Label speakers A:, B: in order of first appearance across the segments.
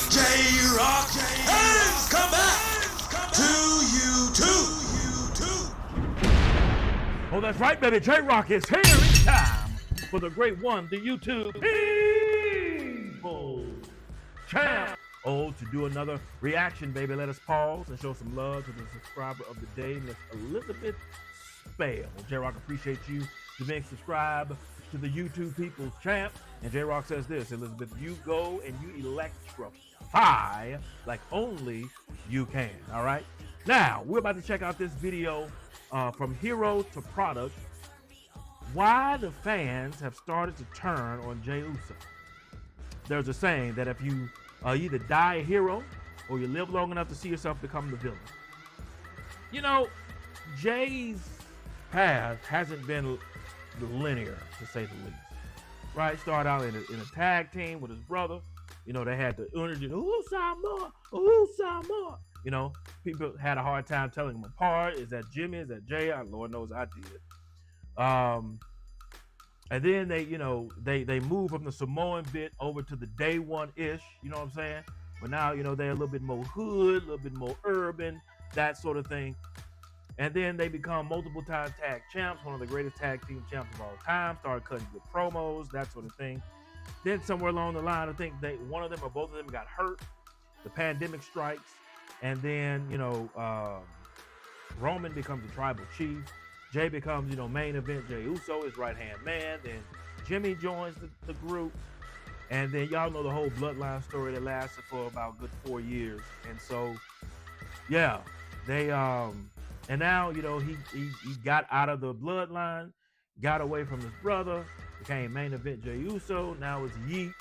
A: J-Rocc has come back to YouTube.
B: Oh, that's right, baby. J-Rocc is here. It's time for the great one, the YouTube People Champ. Oh, to do another reaction, baby. Let us pause and show some love to the subscriber of the day, Miss Elizabeth Spale. J-Rocc, appreciate you for being subscribed to the YouTube People's Champ. And J-Rocc says this, Elizabeth, you go and you electrify like only you can, all right? Now, we're about to check out this video from hero to product, why the fans have started to turn on Jey Uso. There's a saying that if you either die a hero or you live long enough to see yourself become the villain. You know, Jay's path hasn't been linear, to say the least. Right? Started out in a tag team with his brother. You know, they had the energy, who's more? You know, people had a hard time telling them apart. Is that Jimmy? Is that Jay? Lord knows I did. And then they move from the Samoan bit over to the day one-ish, you know what I'm saying? But now, you know, they're a little bit more hood, a little bit more urban, that sort of thing. And then they become multiple-time tag champs, one of the greatest tag team champs of all time, started cutting good promos, that sort of thing. Then somewhere along the line, I think one of them or both of them got hurt. The pandemic strikes. And then, you know, Roman becomes the tribal chief. Jay becomes, you know, Main Event Jey Uso, his right-hand man. Then Jimmy joins the group. And then y'all know the whole Bloodline story that lasted for about a good 4 years. And so, yeah, they, and now, you know, he got out of the Bloodline, got away from his brother, became Main Event Jey Uso. Now it's Yeet.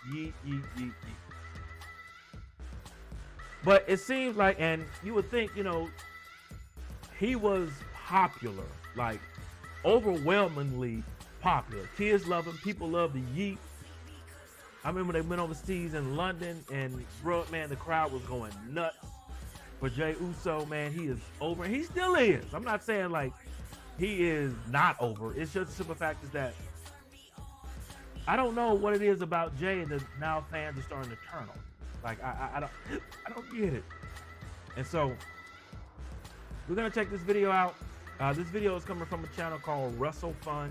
B: But it seems like, and you would think, you know, he was popular, like overwhelmingly popular. Kids love him. People love the Yeet. I remember they went overseas in London, and bro, man, the crowd was going nuts for Jey Uso. Man, he is over. He still is. I'm not saying like he is not over. It's just the simple fact is that I don't know what it is about Jay that now fans are starting to turn on. Like I don't get it. And so we're gonna check this video out. This video is coming from a channel called WrestleFun.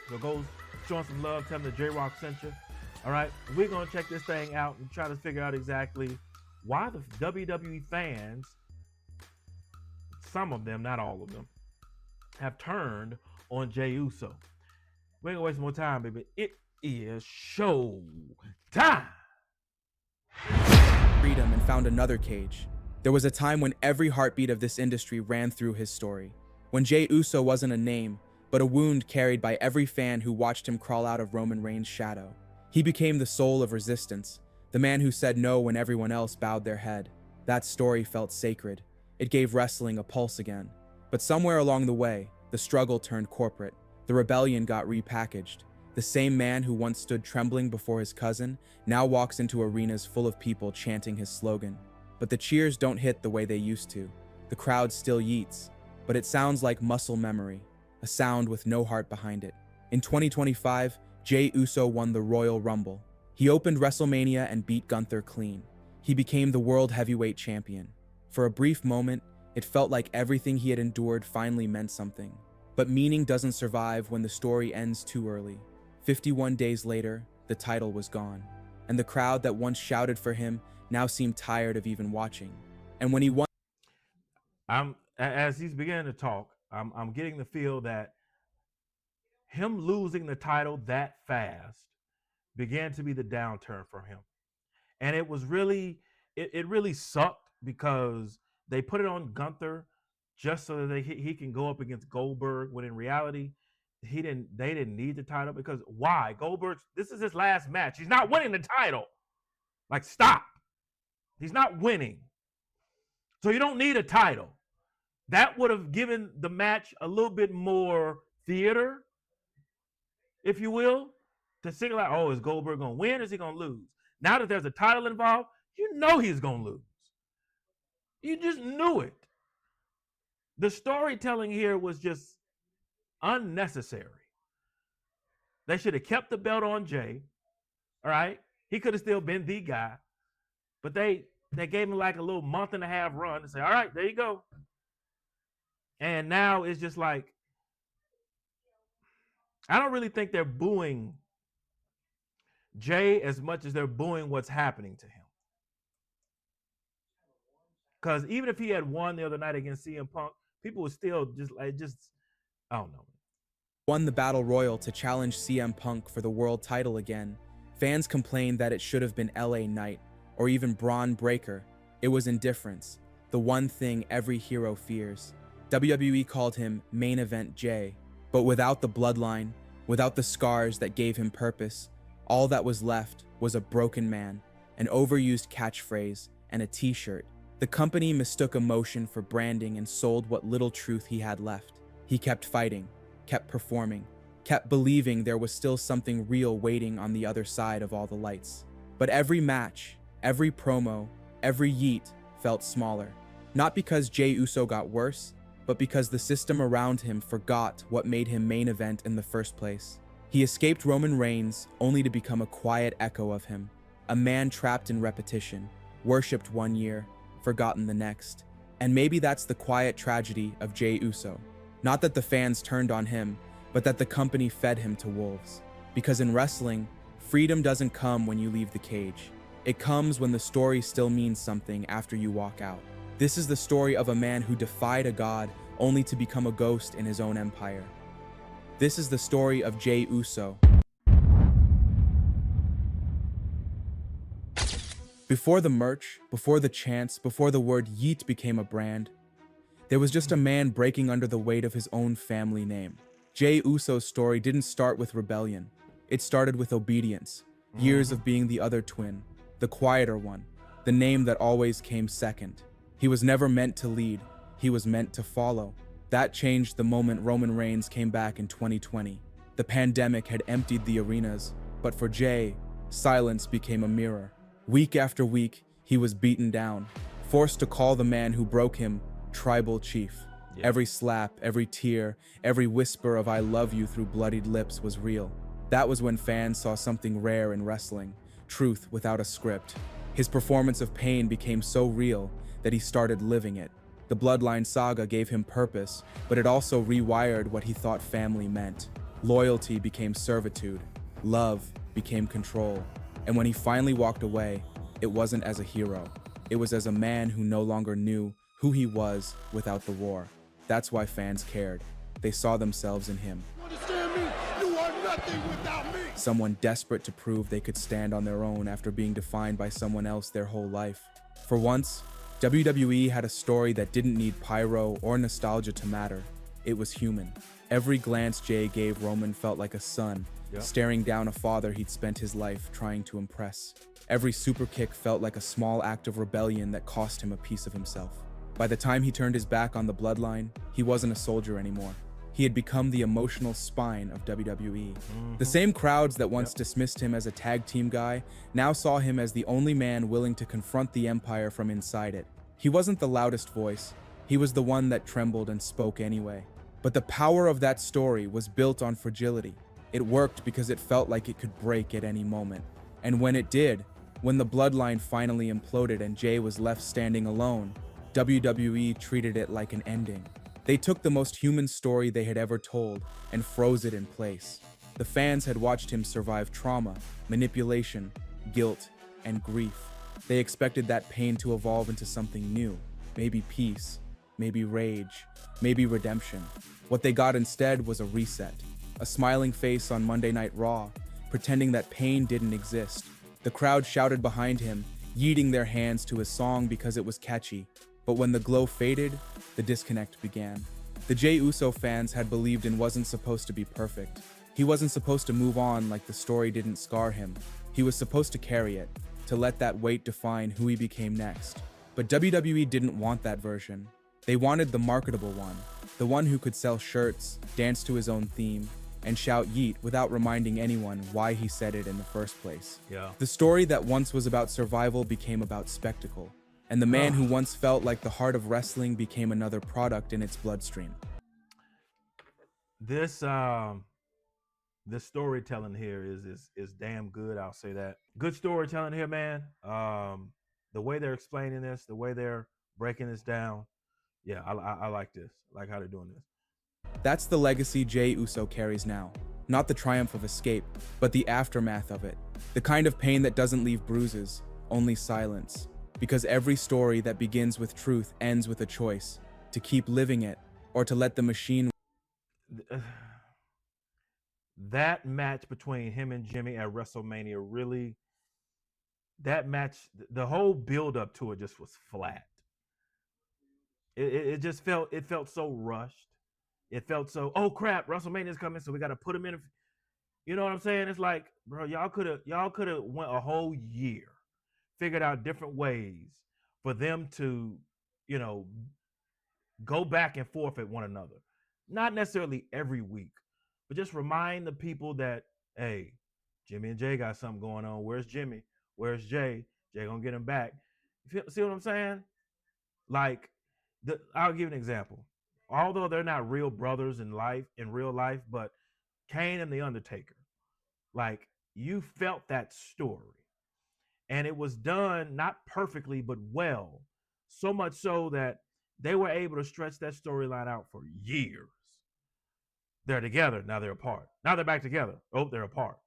B: So go showing some love, tell them that J-Rocc sent you. All right, we're gonna check this thing out and try to figure out exactly why the WWE fans, some of them, not all of them, have turned on Jey Uso. We ain't gonna waste more time, baby. It is show time.
C: Freedom and found another cage. There was a time when every heartbeat of this industry ran through his story. When Jey Uso wasn't a name, but a wound carried by every fan who watched him crawl out of Roman Reigns' shadow. He became the soul of resistance, the man who said no when everyone else bowed their head. That story felt sacred. It gave wrestling a pulse again. But somewhere along the way, the struggle turned corporate. The rebellion got repackaged. The same man who once stood trembling before his cousin now walks into arenas full of people chanting his slogan. But the cheers don't hit the way they used to. The crowd still yeets, but it sounds like muscle memory, a sound with no heart behind it. In 2025, Jey Uso won the Royal Rumble. He opened WrestleMania and beat Gunther clean. He became the World Heavyweight Champion. For a brief moment, it felt like everything he had endured finally meant something. But meaning doesn't survive when the story ends too early. 51 days later, the title was gone, and the crowd that once shouted for him now seemed tired of even watching. And when he won,
B: as he's beginning to talk, I'm getting the feel that him losing the title that fast began to be the downturn for him, and it was really, it really sucked because they put it on Gunther just so that he can go up against Goldberg, when in reality, they didn't need the title. Because why? This is his last match. He's not winning the title. Like, stop. He's not winning. So you don't need a title. That would have given the match a little bit more theater, if you will, to single out, oh, is Goldberg going to win or is he going to lose? Now that there's a title involved, you know he's going to lose. You just knew it. The storytelling here was just unnecessary. They should have kept the belt on Jay, all right? He could have still been the guy, but they gave him like a little month and a half run and say, all right, there you go. And now it's just like, I don't really think they're booing Jey as much as they're booing what's happening to him. Because even if he had won the other night against CM Punk, people would still I don't know.
C: Won the Battle Royal to challenge CM Punk for the world title again. Fans complained that it should have been LA Knight or even Braun Breaker. It was indifference, the one thing every hero fears. WWE called him Main Event Jey, but without the bloodline, without the scars that gave him purpose, all that was left was a broken man, an overused catchphrase, and a t-shirt. The company mistook emotion for branding and sold what little truth he had left. He kept fighting, kept performing, kept believing there was still something real waiting on the other side of all the lights. But every match, every promo, every yeet felt smaller. Not because Jey Uso got worse, but because the system around him forgot what made him main event in the first place. He escaped Roman Reigns only to become a quiet echo of him, a man trapped in repetition, worshipped one year, forgotten the next. And maybe that's the quiet tragedy of Jey Uso. Not that the fans turned on him, but that the company fed him to wolves. Because in wrestling, freedom doesn't come when you leave the cage. It comes when the story still means something after you walk out. This is the story of a man who defied a god only to become a ghost in his own empire. This is the story of Jey Uso. Before the merch, before the chants, before the word Yeet became a brand, there was just a man breaking under the weight of his own family name. Jey Uso's story didn't start with rebellion. It started with obedience, years of being the other twin, the quieter one, the name that always came second. He was never meant to lead, he was meant to follow. That changed the moment Roman Reigns came back in 2020. The pandemic had emptied the arenas, but for Jey, silence became a mirror. Week after week, he was beaten down, forced to call the man who broke him tribal chief.
B: Yeah.
C: Every slap, every tear, every whisper of I love you through bloodied lips was real. That was when fans saw something rare in wrestling, truth without a script. His performance of pain became so real that he started living it. The Bloodline saga gave him purpose, but it also rewired what he thought family meant. Loyalty became servitude. Love became control. And when he finally walked away, it wasn't as a hero. It was as a man who no longer knew who he was without the war. That's why fans cared. They saw themselves in him.
A: Understand me? You are nothing without me.
C: Someone desperate to prove they could stand on their own after being defined by someone else their whole life. For once, WWE had a story that didn't need pyro or nostalgia to matter. It was human. Every glance Jey gave Roman felt like a son, staring down a father he'd spent his life trying to impress. Every super kick felt like a small act of rebellion that cost him a piece of himself. By the time he turned his back on the Bloodline, he wasn't a soldier anymore. He had become the emotional spine of WWE. The same crowds that once dismissed him as a tag team guy now saw him as the only man willing to confront the empire from inside it. He wasn't the loudest voice. He was the one that trembled and spoke anyway. But the power of that story was built on fragility. It worked because it felt like it could break at any moment. And when it did, when the Bloodline finally imploded and Jey was left standing alone, WWE treated it like an ending. They took the most human story they had ever told and froze it in place. The fans had watched him survive trauma, manipulation, guilt, and grief. They expected that pain to evolve into something new, maybe peace, maybe rage, maybe redemption. What they got instead was a reset, a smiling face on Monday Night Raw, pretending that pain didn't exist. The crowd shouted behind him, yeeting their hands to his song because it was catchy. But when the glow faded, the disconnect began. The Jey Uso fans had believed in wasn't supposed to be perfect. He wasn't supposed to move on like the story didn't scar him. He was supposed to carry it, to let that weight define who he became next. But WWE didn't want that version. They wanted the marketable one, the one who could sell shirts, dance to his own theme, and shout yeet without reminding anyone why he said it in the first place. The story that once was about survival became about spectacle. And the man who once felt like the heart of wrestling became another product in its bloodstream.
B: This The storytelling here is damn good. I'll say that. Good storytelling here, man. The way they're explaining this, the way they're breaking this down, yeah, I like this. I like how they're doing this.
C: That's the legacy Jey Uso carries now. Not the triumph of escape, but the aftermath of it. The kind of pain that doesn't leave bruises, only silence. Because every story that begins with truth ends with a choice, to keep living it, or to let the machine.
B: That match between him and Jimmy at WrestleMania really, that match, the whole build up to it just was flat. It just felt so rushed. It felt so, oh crap, WrestleMania's coming, so we got to put him in. You know what I'm saying? It's like, bro, y'all could have went a whole year, figured out different ways for them to, you know, go back and forth at one another. Not necessarily every week, but just remind the people that, hey, Jimmy and Jay got something going on. Where's Jimmy? Where's Jay? Jay gonna get him back. See what I'm saying? Like, I'll give you an example. Although they're not real brothers in real life, but Kane and the Undertaker, like, you felt that story, and it was done not perfectly but well, so much so that they were able to stretch that storyline out for years. They're together, now they're apart. Now they're back together. Oh, they're apart.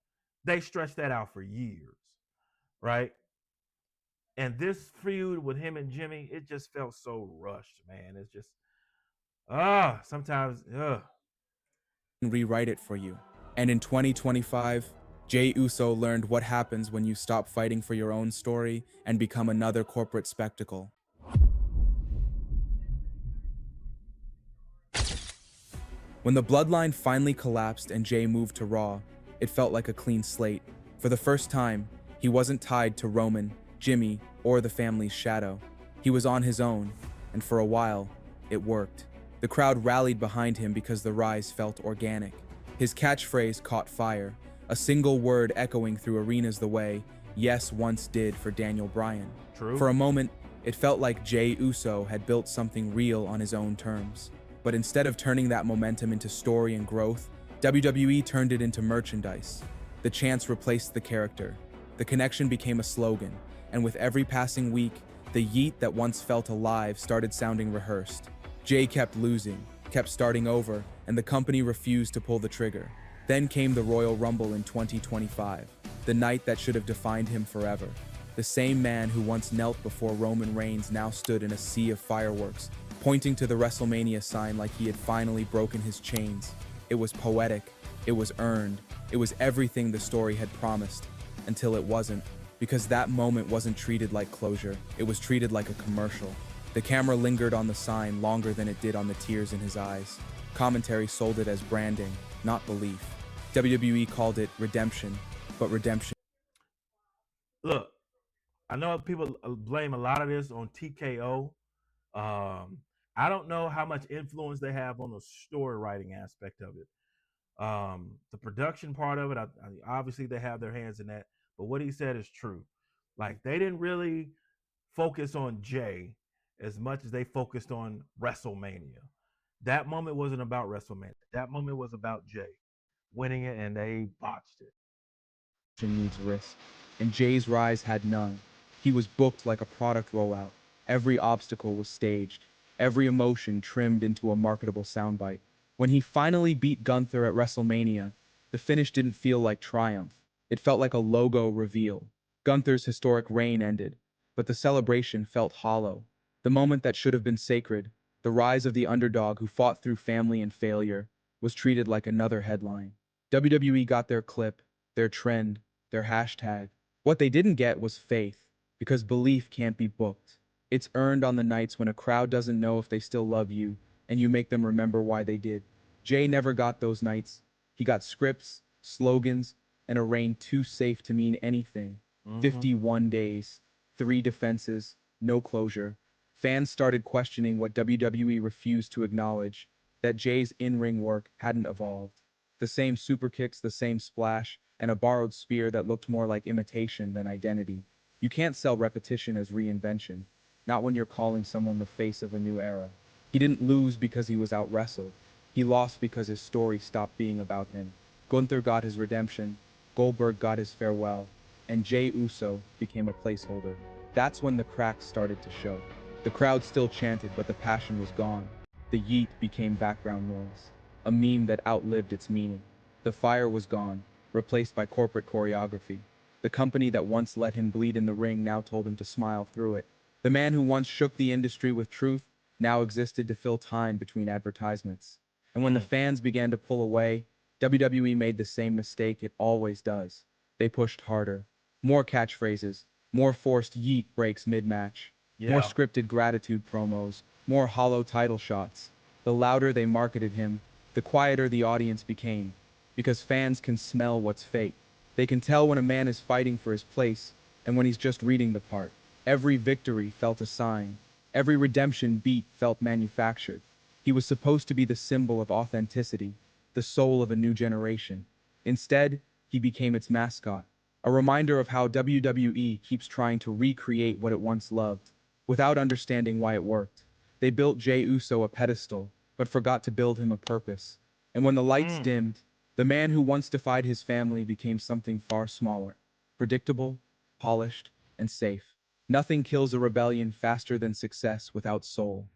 B: They stretched that out for years, right? And this feud with him and Jimmy, it just felt so rushed, man. It's just sometimes
C: Rewrite it for you. And in 2025, Jey Uso learned what happens when you stop fighting for your own story and become another corporate spectacle. When the Bloodline finally collapsed and Jey moved to Raw, it felt like a clean slate. For the first time, he wasn't tied to Roman, Jimmy, or the family's shadow. He was on his own, and for a while, it worked. The crowd rallied behind him because the rise felt organic. His catchphrase caught fire, a single word echoing through arenas the way Yes once did for Daniel Bryan.
B: True.
C: For a moment, it felt like Jey Uso had built something real on his own terms. But instead of turning that momentum into story and growth, WWE turned it into merchandise. The chants replaced the character. The connection became a slogan, and with every passing week, the Yeet that once felt alive started sounding rehearsed. Jey kept losing, kept starting over, and the company refused to pull the trigger. Then came the Royal Rumble in 2025, the night that should have defined him forever. The same man who once knelt before Roman Reigns now stood in a sea of fireworks, pointing to the WrestleMania sign like he had finally broken his chains. It was poetic, it was earned, it was everything the story had promised, until it wasn't, because that moment wasn't treated like closure, it was treated like a commercial. The camera lingered on the sign longer than it did on the tears in his eyes. Commentary sold it as branding, not belief. WWE called it redemption, but redemption.
B: Look, I know people blame a lot of this on TKO. I don't know how much influence they have on the story writing aspect of it. The production part of it, obviously they have their hands in that. But what he said is true. Like, they didn't really focus on Jey as much as they focused on WrestleMania. That moment wasn't about WrestleMania. That moment was about Jey winning it, and they botched it.
C: Needs risk, and Jey's rise had none. He was booked like a product rollout. Every obstacle was staged, every emotion trimmed into a marketable soundbite. When he finally beat Gunther at WrestleMania, the finish didn't feel like triumph. It felt like a logo reveal. Gunther's historic reign ended, but the celebration felt hollow. The moment that should have been sacred, the rise of the underdog who fought through family and failure, was treated like another headline. WWE got their clip, their trend, their hashtag. What they didn't get was faith, because belief can't be booked. It's earned on the nights when a crowd doesn't know if they still love you, and you make them remember why they did. Jey never got those nights. He got scripts, slogans, and a reign too safe to mean anything. 51 days, 3 defenses, no closure. Fans started questioning what WWE refused to acknowledge, that Jey's in-ring work hadn't evolved. The same super kicks, the same splash, and a borrowed spear that looked more like imitation than identity. You can't sell repetition as reinvention, not when you're calling someone the face of a new era. He didn't lose because he was out-wrestled. He lost because his story stopped being about him. Gunther got his redemption, Goldberg got his farewell, and Jey Uso became a placeholder. That's when the cracks started to show. The crowd still chanted, but the passion was gone. The yeet became background noise, a meme that outlived its meaning. The fire was gone, replaced by corporate choreography. The company that once let him bleed in the ring now told him to smile through it. The man who once shook the industry with truth now existed to fill time between advertisements. And when the fans began to pull away, WWE made the same mistake it always does. They pushed harder. More catchphrases, more forced yeet breaks mid-match, more
B: Yeah.
C: scripted gratitude promos, more hollow title shots. The louder they marketed him, the quieter the audience became. Because fans can smell what's fake. They can tell when a man is fighting for his place and when he's just reading the part. Every victory felt a sign. Every redemption beat felt manufactured. He was supposed to be the symbol of authenticity, the soul of a new generation. Instead, he became its mascot, a reminder of how WWE keeps trying to recreate what it once loved, without understanding why it worked. They built Jey Uso a pedestal, but forgot to build him a purpose. And when the lights dimmed, the man who once defied his family became something far smaller, predictable, polished, and safe. Nothing kills a rebellion faster than success without soul.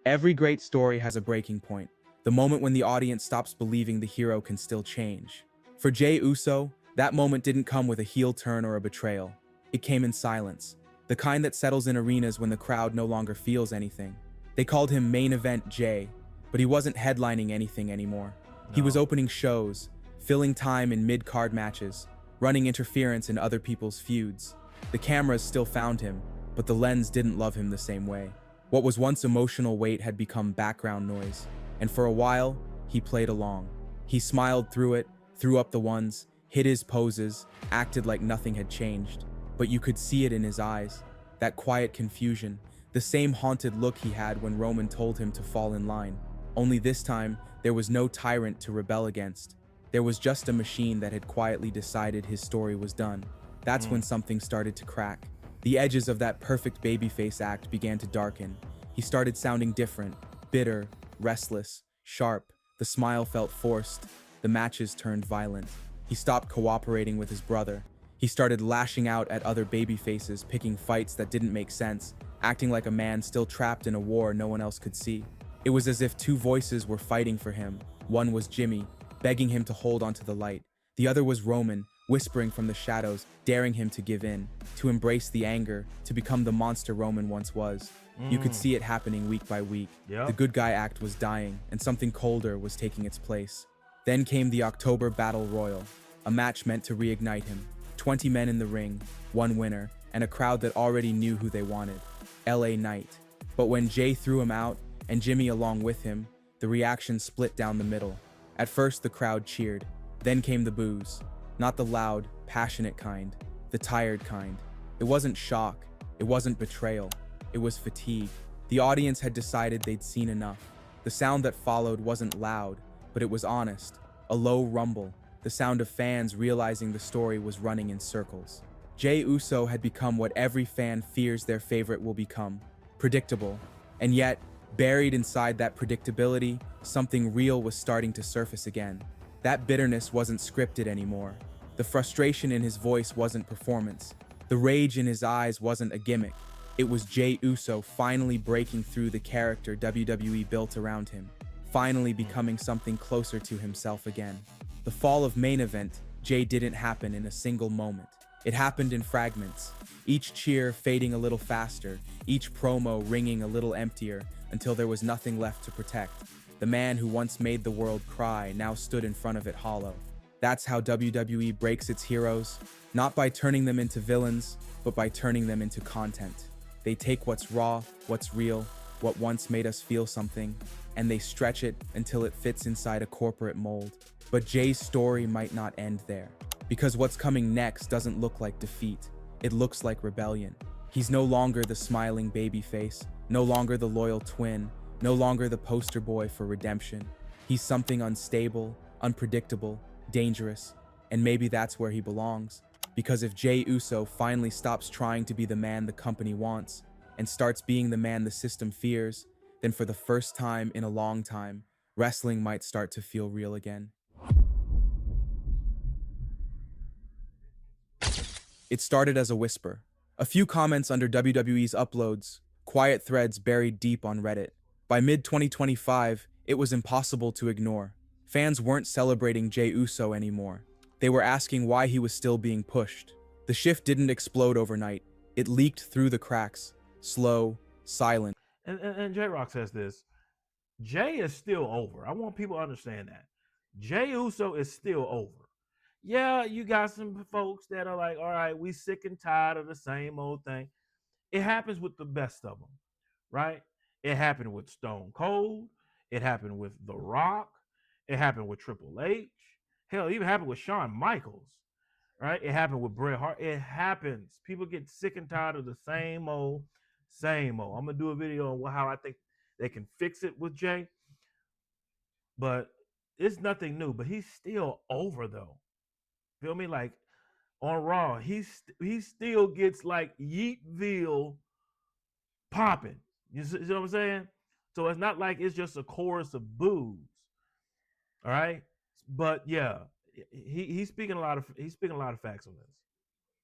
C: Every great story has a breaking point, the moment when the audience stops believing the hero can still change. For Jey Uso, that moment didn't come with a heel turn or a betrayal. It came in silence, the kind that settles in arenas when the crowd no longer feels anything. They called him Main Event Jey, but he wasn't headlining anything anymore. He was opening shows, filling time in mid-card matches, running interference in other people's feuds. The cameras still found him, but the lens didn't love him the same way. What was once emotional weight had become background noise, and for a while, he played along. He smiled through it, threw up the ones, hid his poses, acted like nothing had changed. But you could see it in his eyes, that quiet confusion, the same haunted look he had when Roman told him to fall in line. Only this time, there was no tyrant to rebel against. There was just a machine that had quietly decided his story was done. That's when something started to crack. The edges of that perfect babyface act began to darken. He started sounding different, bitter, restless, sharp. The smile felt forced. The matches turned violent. He stopped cooperating with his brother. He started lashing out at other babyfaces, picking fights that didn't make sense, acting like a man still trapped in a war no one else could see. It was as if two voices were fighting for him. One was Jimmy, begging him to hold onto the light. The other was Roman, whispering from the shadows, daring him to give in, to embrace the anger, to become the monster Roman once was. You could see it happening week by week. The good guy act was dying, and something colder was taking its place. Then came the October Battle Royal, a match meant to reignite him. 20 men in the ring, one winner, and a crowd that already knew who they wanted. LA Knight. But when Jey threw him out, and Jimmy along with him, the reaction split down the middle. At first, the crowd cheered. Then came the boos. Not the loud, passionate kind, the tired kind. It wasn't shock. It wasn't betrayal. It was fatigue. The audience had decided they'd seen enough. The sound that followed wasn't loud, but it was honest. A low rumble, the sound of fans realizing the story was running in circles. Jey Uso had become what every fan fears their favorite will become. Predictable. And yet, buried inside that predictability, something real was starting to surface again. That bitterness wasn't scripted anymore. The frustration in his voice wasn't performance. The rage in his eyes wasn't a gimmick. It was Jey Uso finally breaking through the character WWE built around him, finally becoming something closer to himself again. The fall of Main Event Jey didn't happen in a single moment. It happened in fragments, each cheer fading a little faster, each promo ringing a little emptier, until there was nothing left to protect. The man who once made the world cry now stood in front of it hollow. That's how WWE breaks its heroes, not by turning them into villains, but by turning them into content. They take what's raw, what's real, what once made us feel something, and they stretch it until it fits inside a corporate mold. But Jey's story might not end there, because what's coming next doesn't look like defeat. It looks like rebellion. He's no longer the smiling babyface, no longer the loyal twin, no longer the poster boy for redemption. He's something unstable, unpredictable, dangerous, and maybe that's where he belongs. Because if Jey Uso finally stops trying to be the man the company wants, and starts being the man the system fears, then for the first time in a long time, wrestling might start to feel real again. It started as a whisper. A few comments under WWE's uploads, quiet threads buried deep on Reddit. By mid-2025, it was impossible to ignore. Fans weren't celebrating Jey Uso anymore. They were asking why he was still being pushed. The shift didn't explode overnight. It leaked through the cracks, slow, silent.
B: And J-Rocc says this, Jey is still over. I want people to understand that. Jey Uso is still over. Yeah, you got some folks that are like, all right, we sick and tired of the same old thing. It happens with the best of them, right? It happened with Stone Cold. It happened with The Rock. It happened with Triple H. Hell, it even happened with Shawn Michaels, right? It happened with Bret Hart. It happens. People get sick and tired of the same old, same old. I'm going to do a video on how I think they can fix it with Jey. But it's nothing new. But he's still over, though. Feel me? Like on Raw, he still gets like Yeetville popping. You see what I'm saying? So it's not like it's just a chorus of boos. All right, but yeah, he's speaking a lot of facts on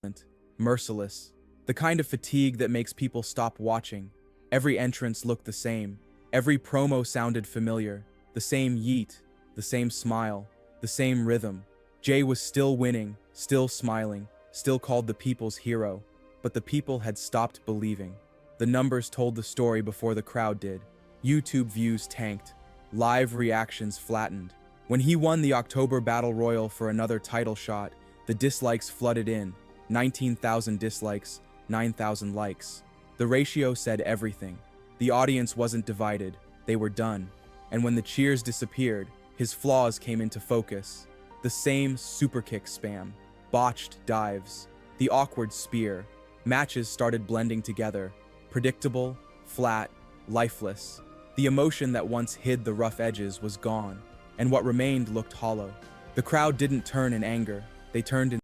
B: this.
C: Merciless, the kind of fatigue that makes people stop watching. Every entrance looked the same. Every promo sounded familiar. The same yeet, the same smile, the same rhythm. Jey was still winning, still smiling, still called the people's hero, but the people had stopped believing. The numbers told the story before the crowd did. YouTube views tanked, live reactions flattened. When he won the October Battle Royal for another title shot, the dislikes flooded in. 19,000 dislikes, 9,000 likes. The ratio said everything. The audience wasn't divided, they were done. And when the cheers disappeared, his flaws came into focus. The same superkick spam, botched dives, the awkward spear. Matches started blending together. Predictable, flat, lifeless. The emotion that once hid the rough edges was gone, and what remained looked hollow. The crowd didn't turn in anger, they turned in...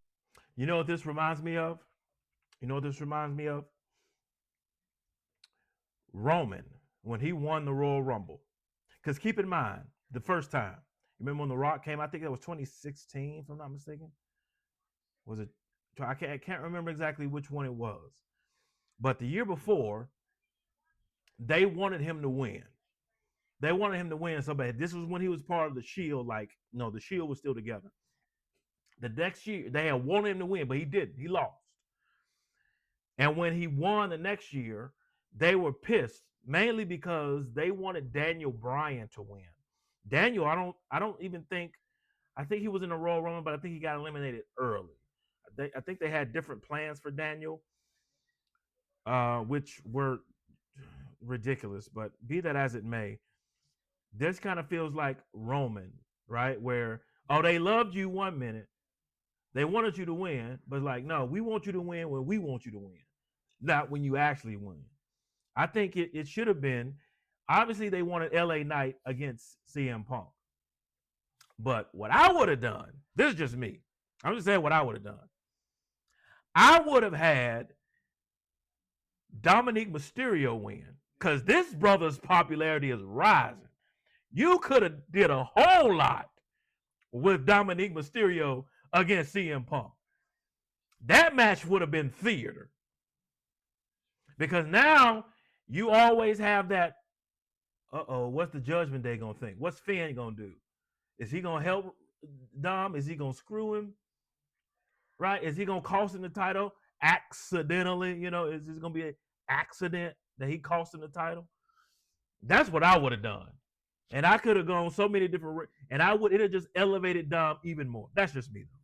B: You know what this reminds me of? Roman, when he won the Royal Rumble. Because keep in mind, the first time, remember when The Rock came? I think that was 2016, if I'm not mistaken. Was it? I can't remember exactly which one it was. But the year before, they wanted him to win. They wanted him to win so bad. This was when he was part of the Shield. Like, no, the Shield was still together. The next year, they had wanted him to win, but he didn't. He lost. And when he won the next year, they were pissed, mainly because they wanted Daniel Bryan to win. Daniel, I think he was in the Royal Rumble, but I think he got eliminated early. I think they had different plans for Daniel, which were ridiculous. But be that as it may, this kind of feels like Roman, right? Where, they loved you 1 minute. They wanted you to win, but like, no, we want you to win when we want you to win, not when you actually win. I think it should have been, obviously they wanted LA Knight against CM Punk. But what I would have done, this is just me. I'm just saying what I would have done. I would have had Dominic Mysterio win, because this brother's popularity is rising. You could have did a whole lot with Dominic Mysterio against CM Punk. That match would have been theater. Because now you always have that, what's the Judgment Day going to think? What's Finn going to do? Is he going to help Dom? Is he going to screw him? Right? Is he going to cost him the title accidentally? You know, is this going to be an accident that he cost him the title? That's what I would have done. And I could have gone so many different, and it have just elevated Dom even more. That's just me, though.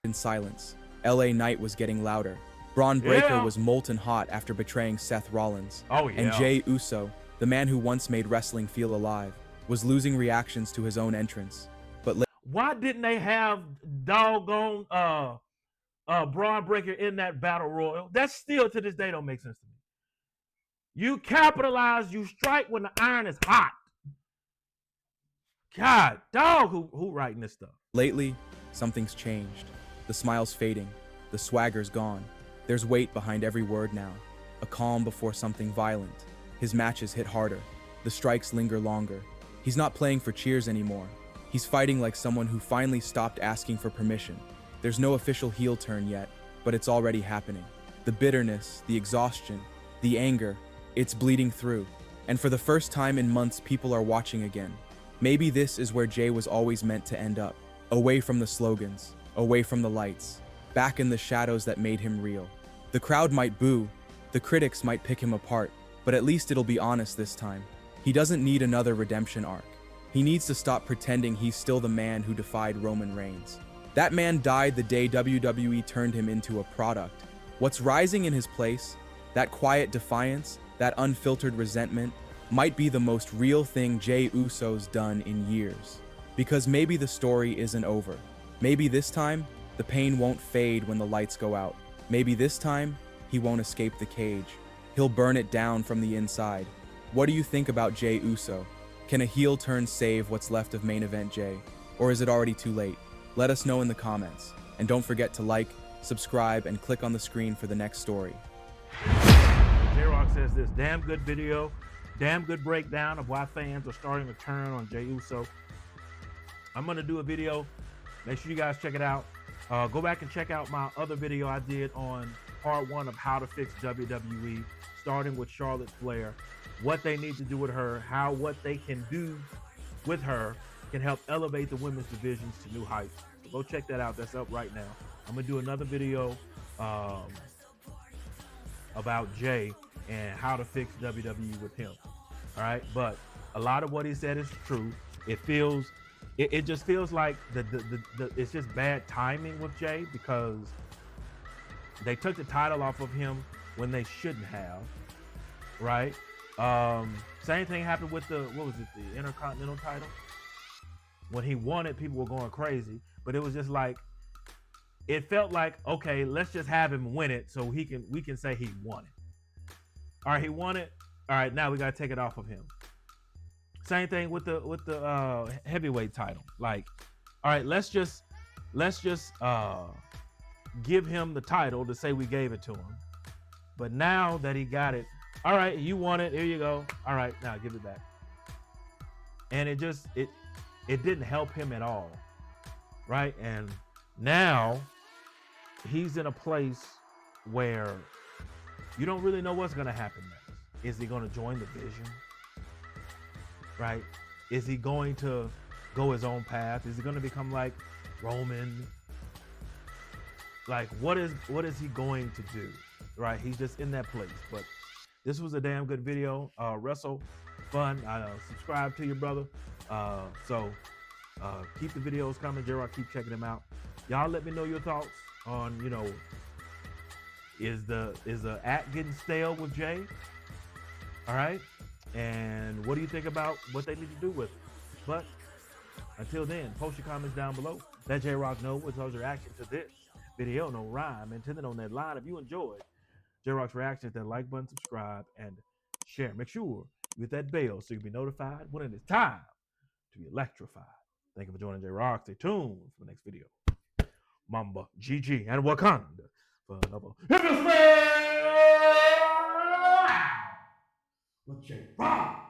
C: In silence, LA Knight was getting louder. Braun Breaker was molten hot after betraying Seth Rollins.
B: Oh, yeah.
C: And Jey Uso, the man who once made wrestling feel alive, was losing reactions to his own entrance. But
B: why didn't they have doggone Braun Breaker in that battle royal? That still to this day don't make sense to me. You capitalize, you strike when the iron is hot. God, dog, who writing this stuff?
C: Lately, something's changed. The smile's fading. The swagger's gone. There's weight behind every word now. a calm before something violent. His matches hit harder. The strikes linger longer. He's not playing for cheers anymore. He's fighting like someone who finally stopped asking for permission. There's no official heel turn yet, but it's already happening. The bitterness, the exhaustion, the anger, it's bleeding through. And for the first time in months, people are watching again. Maybe this is where Jey was always meant to end up. Away from the slogans, away from the lights, back in the shadows that made him real. The crowd might boo, the critics might pick him apart, but at least it'll be honest this time. He doesn't need another redemption arc. He needs to stop pretending he's still the man who defied Roman Reigns. That man died the day WWE turned him into a product. What's rising in his place, that quiet defiance, that unfiltered resentment, might be the most real thing Jey Uso's done in years. Because maybe the story isn't over. Maybe this time, the pain won't fade when the lights go out. Maybe this time, he won't escape the cage. He'll burn it down from the inside. What do you think about Jey Uso? Can a heel turn save what's left of Main Event Jey? Or is it already too late? Let us know in the comments. And don't forget to like, subscribe, and click on the screen for the next story.
B: J-Rocc says this, damn good video, damn good breakdown of why fans are starting to turn on Jey Uso. I'm going to do a video. Make sure you guys check it out. Go back and check out my other video I did on part 1 of how to fix WWE, starting with Charlotte Flair, what they need to do with her, how what they can do with her can help elevate the women's divisions to new heights. So go check that out. That's up right now. I'm going to do another video about Jey and how to fix WWE with him. All right. But a lot of what he said is true. It just feels like it's just bad timing with Jey because they took the title off of him when they shouldn't have, right? Same thing happened with the Intercontinental title. When he won it, people were going crazy, but it was just like, it felt like, okay, let's just have him win it so we can say he won it. All right, he won it. All right, now we got to take it off of him. Same thing with the heavyweight title. Like, all right, let's just give him the title to say we gave it to him. But now that he got it, all right, you won it. Here you go. All right, now give it back. And it didn't help him at all, right? And now he's in a place where you don't really know what's going to happen next. Is he going to join the Vision? Right? Is he going to go his own path? Is he going to become like Roman? Like, what is he going to do? Right? He's just in that place. But this was a damn good video. WrestleFun. Subscribe to your brother. So keep the videos coming. J-Rocc, keep checking them out. Y'all let me know your thoughts on, is the act getting stale with Jey? All right. And what do you think about what they need to do with it? But until then, post your comments down below. Let J-Rocc know what's your reaction to this video. No rhyme intended on that line. If you enjoyed J-Rocc's reaction, hit that like button, subscribe, and share. Make sure you hit that bell so you'll be notified when it is time to be electrified. Thank you for joining J-Rocc. Stay tuned for the next video. Mamba, GG, and Wakanda forever. With J-Rocc.